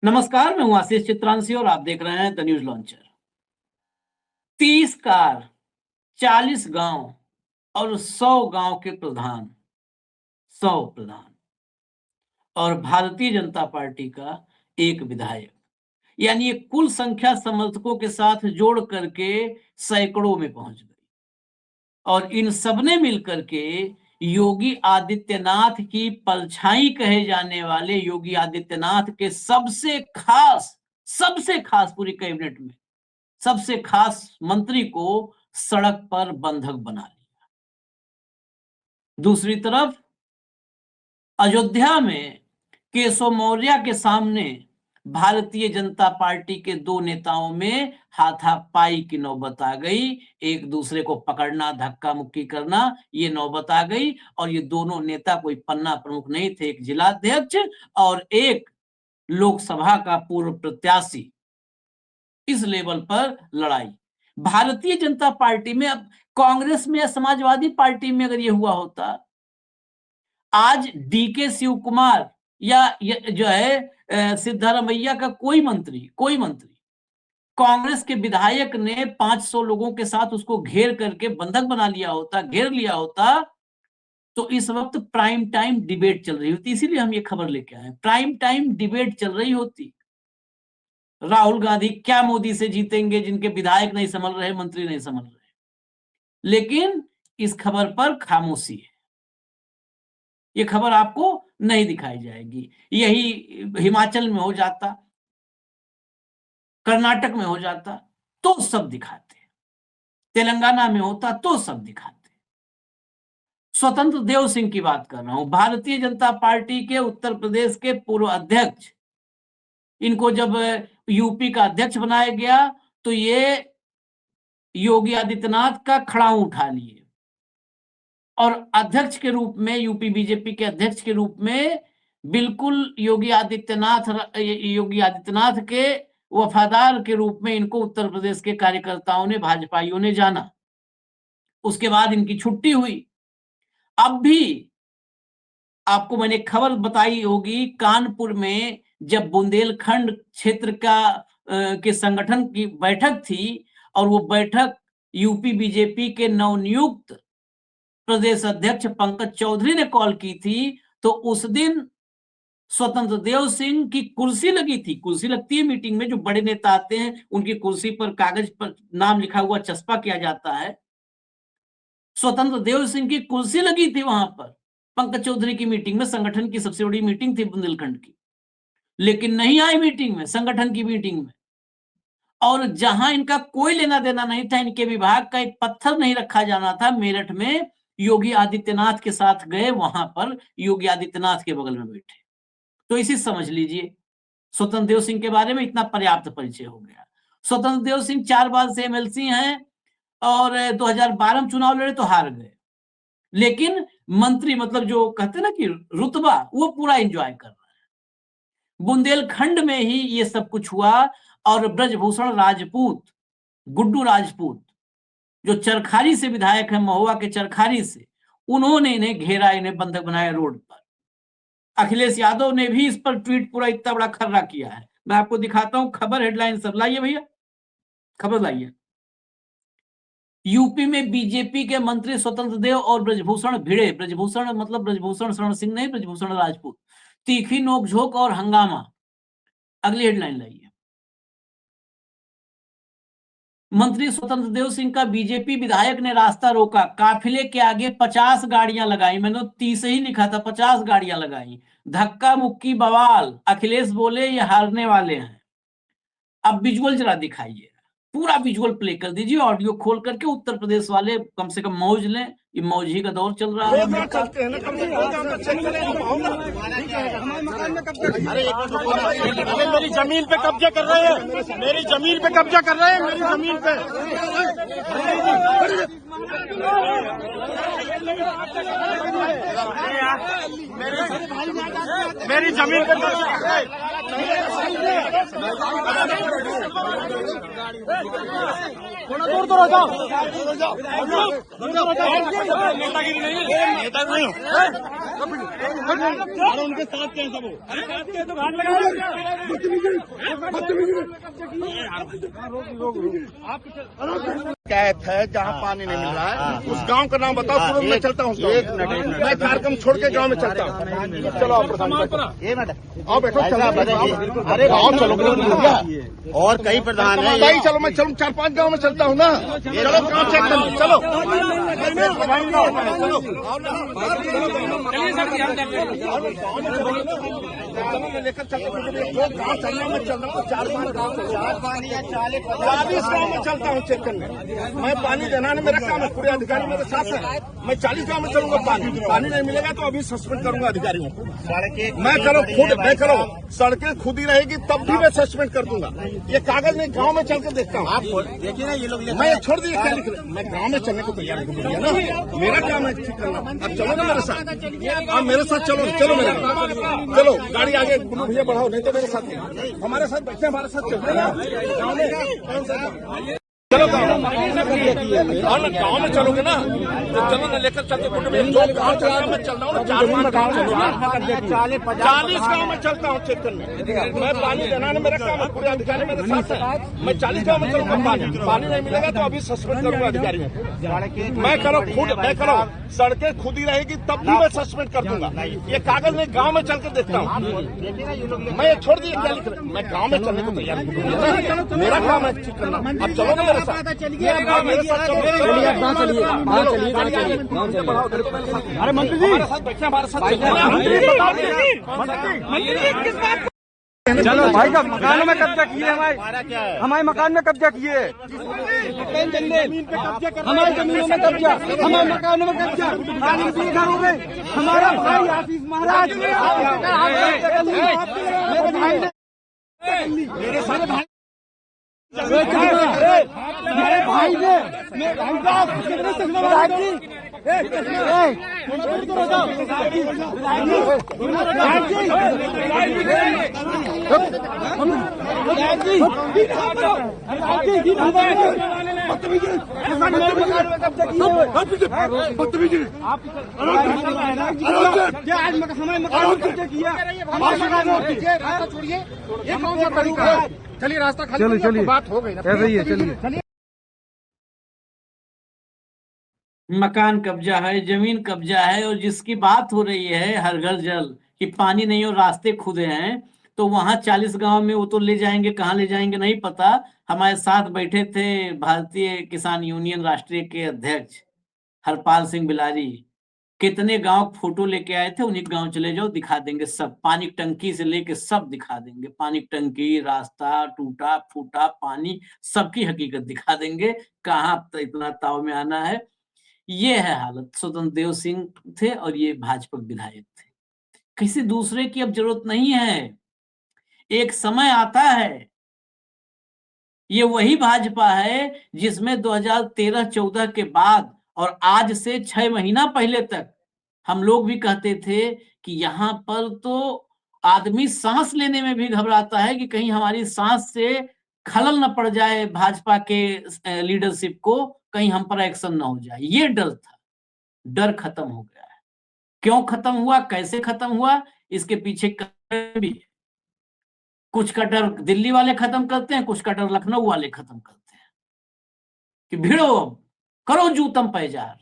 नमस्कार, मैं हूं आशीष चित्रांशी और आप देख रहे हैं द न्यूज लॉन्चर। 30 कार, 40 गांव और 100 गांव के प्रधान, 100 प्रधान और भारतीय जनता पार्टी का एक विधायक, यानी ये कुल संख्या समर्थकों के साथ जोड़ करके सैकड़ों में पहुंच गई। और इन सबने मिलकर के योगी आदित्यनाथ की परछाई कहे जाने वाले योगी आदित्यनाथ के सबसे खास पूरी कैबिनेट में सबसे खास मंत्री को सड़क पर बंधक बना लिया। दूसरी तरफ अयोध्या में केशव मौर्य के सामने भारतीय जनता पार्टी के दो नेताओं में हाथापाई की नौबत आ गई। एक दूसरे को पकड़ना, धक्का मुक्की करना, ये नौबत आ गई। और ये दोनों नेता कोई पन्ना प्रमुख नहीं थे, एक जिलाध्यक्ष और एक लोकसभा का पूर्व प्रत्याशी। इस लेवल पर लड़ाई भारतीय जनता पार्टी में, अब कांग्रेस में या समाजवादी पार्टी में अगर ये हुआ होता, आज डीके शिव कुमार या जो है सिद्धारमैया का कोई मंत्री कांग्रेस के विधायक ने 500 लोगों के साथ उसको घेर करके बंधक बना लिया होता, घेर लिया होता, तो इस वक्त प्राइम टाइम डिबेट चल रही होती। इसीलिए हम ये खबर लेके आए, प्राइम टाइम डिबेट चल रही होती। राहुल गांधी क्या मोदी से जीतेंगे, जिनके विधायक नहीं संभल रहे, मंत्री नहीं संभल रहे। लेकिन इस खबर पर खामोशी है, ये खबर आपको नहीं दिखाई जाएगी। यही हिमाचल में हो जाता, कर्नाटक में हो जाता तो सब दिखाते, तेलंगाना में होता तो सब दिखाते। स्वतंत्र देव सिंह की बात कर रहा हूं, भारतीय जनता पार्टी के उत्तर प्रदेश के पूर्व अध्यक्ष। इनको जब यूपी का अध्यक्ष बनाया गया तो ये योगी आदित्यनाथ का खड़ाऊ उठा लिए और अध्यक्ष के रूप में, यूपी बीजेपी के अध्यक्ष के रूप में बिल्कुल योगी आदित्यनाथ के वफादार के रूप में इनको उत्तर प्रदेश के कार्यकर्ताओं ने, भाजपाइयों ने जाना। उसके बाद इनकी छुट्टी हुई। अब भी आपको मैंने खबर बताई होगी, कानपुर में जब बुंदेलखंड क्षेत्र के संगठन की बैठक थी और वो बैठक यूपी बीजेपी के नवनियुक्त प्रदेश अध्यक्ष पंकज चौधरी ने कॉल की थी, तो उस दिन स्वतंत्र देव सिंह की कुर्सी लगी थी। कुर्सी लगती है मीटिंग में, जो बड़े नेता आते हैं उनकी कुर्सी पर कागज पर नाम लिखा हुआ चस्पा किया जाता है। स्वतंत्र देव सिंह की कुर्सी लगी थी वहां पर पंकज चौधरी की मीटिंग में। संगठन की सबसे बड़ी मीटिंग थी बुंदेलखंड की, लेकिन नहीं आए मीटिंग में, संगठन की मीटिंग में। और जहां इनका कोई लेना देना नहीं था, इनके विभाग का एक पत्थर नहीं रखा जाना था, मेरठ में योगी आदित्यनाथ के साथ गए, वहां पर योगी आदित्यनाथ के बगल में बैठे। तो इसी समझ लीजिए, स्वतंत्र देव सिंह के बारे में इतना पर्याप्त परिचय हो गया। स्वतंत्र देव सिंह 4 बार से एमएलसी हैं और 2012 में चुनाव लड़े तो हार गए, लेकिन मंत्री, मतलब जो कहते ना कि रुतबा, वो पूरा एंजॉय कर रहा है। बुंदेलखंड में ही ये सब कुछ हुआ। और ब्रजभूषण राजपूत, गुड्डू राजपूत, जो चरखारी से विधायक है, महुआ के चरखारी से, उन्होंने इन्हें घेरा, इन्हें बंधक बनाया रोड पर। अखिलेश यादव ने भी इस पर ट्वीट पूरा इतना बड़ा खर्रा किया है। मैं आपको दिखाता हूं खबर, हेडलाइन सब लाइए भैया, खबर लाइए। यूपी में बीजेपी के मंत्री स्वतंत्र देव और ब्रजभूषण भिड़े। ब्रजभूषण मतलब ब्रजभूषण शरण सिंह नहीं, ब्रजभूषण राजपूत। तीखी नोकझोंक और हंगामा। अगली हेडलाइन लाइए। मंत्री स्वतंत्र देव सिंह का बीजेपी विधायक ने रास्ता रोका, काफिले के आगे 50 गाड़ियां लगाई। मैंने 30 ही लिखा था, 50 गाड़ियां लगाई। धक्का मुक्की बवाल। अखिलेश बोले ये हारने वाले हैं। अब विजुअल जरा दिखाइए, पूरा विजुअल प्ले कर दीजिए, ऑडियो खोल करके। उत्तर प्रदेश वाले कम से कम मौज लें, ये मौज ही का दौर चल रहा है। मेरी जमीन पे कब्जा कर रहे हैं, मेरी जमीन पे कब्जा कर रहे हैं, मेरी जमीन पे, मेरी जमीन पे कब्जा कर रहे हैं। थोड़ा दूर तो रहो, नेतागिरी नहीं है, नेता नहीं। अरे उनके साथ कैसे वो? अरे साथ के तो घाट लगा कैफ है जहाँ पानी नहीं मिल रहा है, उस गांव का नाम बताओ। तुरंत मैं चलता हूँ, मैं कार्यक्रम छोड़ के गांव में चलता हूँ। चलो आप प्रधान आओ, बैठो, अरे आओ, चलो और कई प्रधान है। भाई चलो, मैं चलूँ 4-5 गांव में चलता हूँ ना। चलो गाँव चेक करो, चलो लेकर चलता हूँ। गाँव चलना मैं चल रहा हूँ, 4-5 गाँव 40 गाँव में चलता हूँ चेक करने। मैं पानी देना है, मेरा काम है, पूरे अधिकारी मेरे साथ है। मैं 40 गाँव में चलूंगा, पानी नहीं मिलेगा तो अभी सस्पेंड करूंगा अधिकारियों को। मैं करो खुद, मैं करो, सड़कें खुद ही रहेगी तब भी मैं सस्पेंड कर दूंगा। ये कागज नहीं, गाँव में चल के देखता हूँ। आप देखिए ना, ये लोग मैं छोड़ दिए, क्या लिख रहे, मैं गाँव में चलने को तैयार हूँ ना। मेरा काम है ठीक करना। अब चलो ना मेरे साथ, आप मेरे साथ चलो, चलो मेरे साथ चलो, गाड़ी आगे गुल्लू भैया बढ़ाओ, नहीं तो मेरे साथ हमारे साथ बैठे, हमारे साथ चलते हैं। चलो गाँव में चलोगे ना, तो चलो ना, लेकर चलते जो गाँव चल रहा मैं चल रहा हूँ। 4-5 गाँव चलूंगा, 40 गाँव में चलता हूँ चेक करने। मैं पानी देना है, मेरा काम है, पूरे अधिकारी मेरे साथ है। मैं 40 गाँव में चलूंगा, पानी नहीं मिलेगा तो अभी सस्पेंड करूंगा अधिकारियों को। मैं करो खुद, मैं करो, सड़कें खुद ही रहेगी तब भी मैं सस्पेंड कर दूंगा। ये कागज नहीं, गाँव में चल के देखता हूँ। मैं छोड़ दिए, क्या लिख रहे, मैं गाँव में चलने को तैयार हूँ। मेरा काम है ठीक करना। अब चलो ना मेरे साथ, मेरे साथ चलो, अरे मंत्री जी हमारे साथ बैठे, हमारे साथ चलो भाई साहब, मकानों में कब्जा किए हमारे मकान में कब्जा किए, जमीन पे कब्जा, हमारी जमीनों में कब्जा, हमारे मकानों में कब्जा, बेघर हो गए। हमारा भाई आशीष महाराज, मेरे साथ भाई मेरे भाई ने, मेरे भाई साहब चलिए रास्ता खाली, चलिए बात हो गई ना, ऐसे ही है, चलिए। मकान कब्जा है, जमीन कब्जा है, और जिसकी बात हो रही है हर घर जल कि पानी नहीं और रास्ते खुदे हैं, तो वहां 40 गांव में वो तो ले जाएंगे, कहाँ ले जाएंगे नहीं पता। हमारे साथ बैठे थे भारतीय किसान यूनियन राष्ट्रीय के अध्यक्ष हरपाल सिंह बिलारी। कितने गांव फोटो लेके आए थे, उन्हीं गांव चले जाओ, दिखा देंगे सब, पानी टंकी से लेके सब दिखा देंगे। पानी टंकी, रास्ता, टूटा फूटा पानी, सबकी हकीकत दिखा देंगे, कहाँ इतना ताव में आना है। ये है हालत। स्वतंत्र देव सिंह थे और ये भाजपा विधायक थे। किसी दूसरे की अब जरूरत नहीं है। एक समय आता है, ये वही भाजपा है जिसमें 2013-14 के बाद और आज से 6 महीना पहले तक हम लोग भी कहते थे कि यहाँ पर तो आदमी सांस लेने में भी घबराता है कि कहीं हमारी सांस से खलल न पड़ जाए, भाजपा के लीडरशिप को कहीं हम पर एक्शन ना हो जाए। ये डर था। डर खत्म हो गया है। क्यों खत्म हुआ, कैसे खत्म हुआ, इसके पीछे भी कुछ का डर दिल्ली वाले खत्म करते हैं, कुछ का डर लखनऊ वाले खत्म करते हैं कि भिड़ो, करो जूतम पैजार,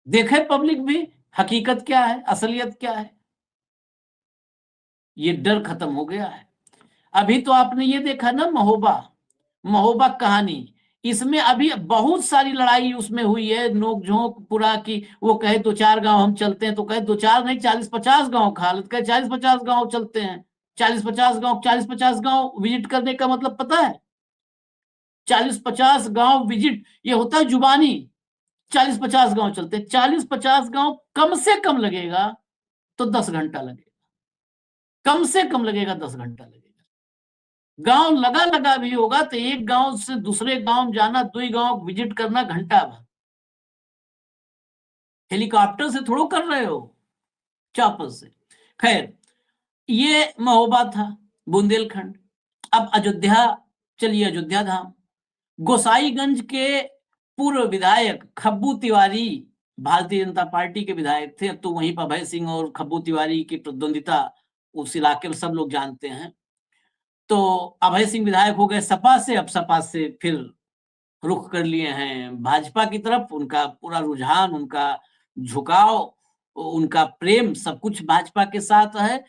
देखे पब्लिक भी हकीकत क्या है, असलियत क्या है। ये डर खत्म हो गया है। अभी तो आपने ये देखा ना, महोबा कहानी, इसमें अभी बहुत सारी लड़ाई उसमें हुई है, नोक-झोंक पूरा की वो कहे 2-4 गांव हम चलते हैं, तो कहे 2-4 नहीं 40-50 गांव का हालत, कहे 40-50 गांव चलते हैं। 40-50 गांव विजिट करने का मतलब पता है? 40-50 गांव विजिट, ये होता है जुबानी। 40-50 गांव चलते हैं, 40-50 गांव कम से कम लगेगा तो 10 घंटा लगेगा, कम से कम लगेगा 10 घंटा लगेगा। गांव लगा भी होगा तो एक गांव से दूसरे गांव जाना, 2 गांव विजिट करना घंटा भर। हेलीकॉप्टर से थोड़ा कर रहे हो, चॉपर से। खैर, ये महोबा था, बुंदेलखंड। अब अयोध्या चलिए, अयोध्या धाम। गोसाईगंज के पूर्व विधायक खब्बू तिवारी भारतीय जनता पार्टी के विधायक थे। अब तो वहीं पर अभय सिंह और खब्बू तिवारी की प्रतिद्वंदिता उस इलाके में सब लोग जानते हैं। तो अभय सिंह विधायक हो गए सपा से, अब सपा से फिर रुख कर लिए हैं भाजपा की तरफ। उनका पूरा रुझान, उनका झुकाव, उनका प्रेम सब कुछ भाजपा के साथ है।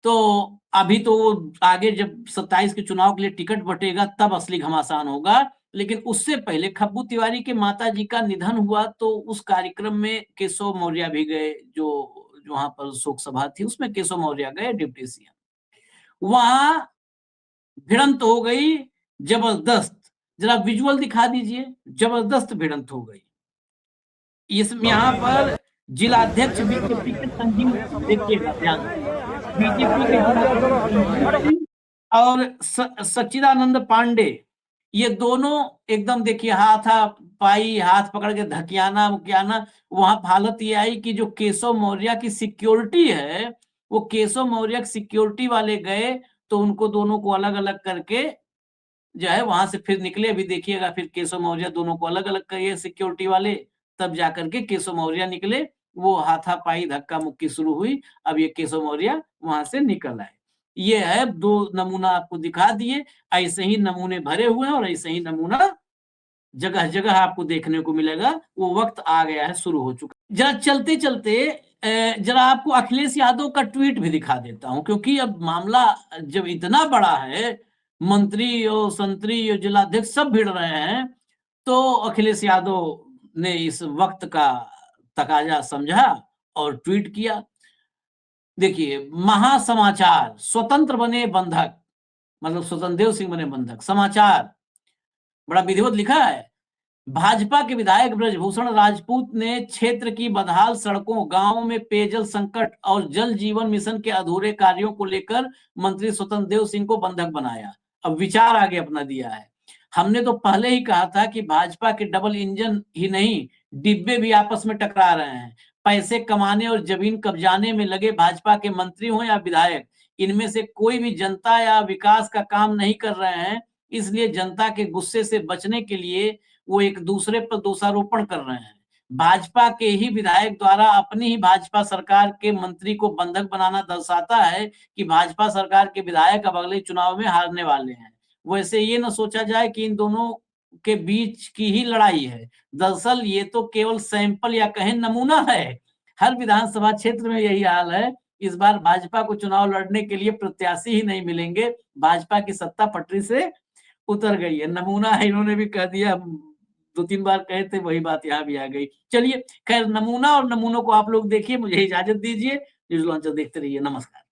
तो अभी तो आगे जब 27 के चुनाव के लिए टिकट बटेगा तब असली घमासान होगा। लेकिन उससे पहले खब्बू तिवारी के माताजी का निधन हुआ, तो उस कार्यक्रम में केशव मौर्य भी गए, जो वहां पर शोक सभा थी उसमें केशव मौर्य गए डिप्टी सीएम। वहां भिड़ंत हो गई जबरदस्त। जरा विजुअल दिखा दीजिए। जबरदस्त भिड़ंत हो गई। यहाँ पर जिलाध्यक्ष बीजेपी के संजीव, देखिएगा ध्यान से, बीजेपी के और सच्चिदानंद पांडे, ये दोनों एकदम देखिए हाथापाई, हाथ पकड़ के धकियाना मुकियाना। वहां हालत ये आई कि जो केशव मौर्य की सिक्योरिटी है, वो केशव मौर्य की सिक्योरिटी वाले गए तो उनको दोनों को अलग अलग करके जो है वहां से फिर निकले। अभी देखिएगा फिर केशव मौर्य दोनों को अलग अलग करिए सिक्योरिटी वाले, तब जाकर के केशव मौर्य निकले। वो हाथापाई धक्का मुक्की शुरू हुई। अब ये केशव मौर्य वहां से निकल आए। ये है 2 नमूना आपको दिखा दिए। ऐसे ही नमूने भरे हुए हैं और ऐसे ही नमूना जगह जगह आपको देखने को मिलेगा। वो वक्त आ गया है, शुरू हो चुका। जरा चलते चलते जरा आपको अखिलेश यादव का ट्वीट भी दिखा देता हूं, क्योंकि अब मामला जब इतना बड़ा है, मंत्री और संतरी और जिलाध्यक्ष सब भिड़ रहे हैं, तो अखिलेश यादव ने इस वक्त का तकाजा समझा और ट्वीट किया। देखिए, महासमाचार, स्वतंत्र बने बंधक, मतलब स्वतंत्र देव सिंह बने बंधक। समाचार बड़ा विधिवत लिखा है। भाजपा के विधायक ब्रजभूषण राजपूत ने क्षेत्र की बदहाल सड़कों, गांवों में पेयजल संकट और जल जीवन मिशन के अधूरे कार्यों को लेकर मंत्री स्वतंत्र देव सिंह को बंधक बनाया। अब विचार आगे अपना दिया है। हमने तो पहले ही कहा था कि भाजपा के डबल इंजन ही नहीं, डिब्बे भी आपस में टकरा रहे हैं। पैसे कमाने और जमीन कब्जाने में लगे भाजपा के मंत्री हो या विधायक, इनमें से कोई भी जनता या विकास का काम नहीं कर रहे हैं। इसलिए जनता के गुस्से से बचने के लिए वो एक दूसरे पर दोषारोपण कर रहे हैं। भाजपा के ही विधायक द्वारा अपनी ही भाजपा सरकार के मंत्री को बंधक बनाना दर्शाता है कि भाजपा सरकार के विधायक अब अगले चुनाव में हारने वाले हैं। वैसे ये न सोचा जाए कि इन दोनों के बीच की ही लड़ाई है। दरअसल ये तो केवल सैंपल या कहें नमूना है। हर विधानसभा क्षेत्र में यही हाल है। इस बार भाजपा को चुनाव लड़ने के लिए प्रत्याशी ही नहीं मिलेंगे। भाजपा की सत्ता पटरी से उतर गई है। नमूना है, इन्होंने भी कह दिया, 2-3 बार कहे थे, वही बात यहाँ भी आ गई। चलिए, खैर, नमूना और नमूनों को आप लोग देखिए, मुझे इजाजत दीजिए। न्यूज लॉन्चर देखते रहिए। नमस्कार।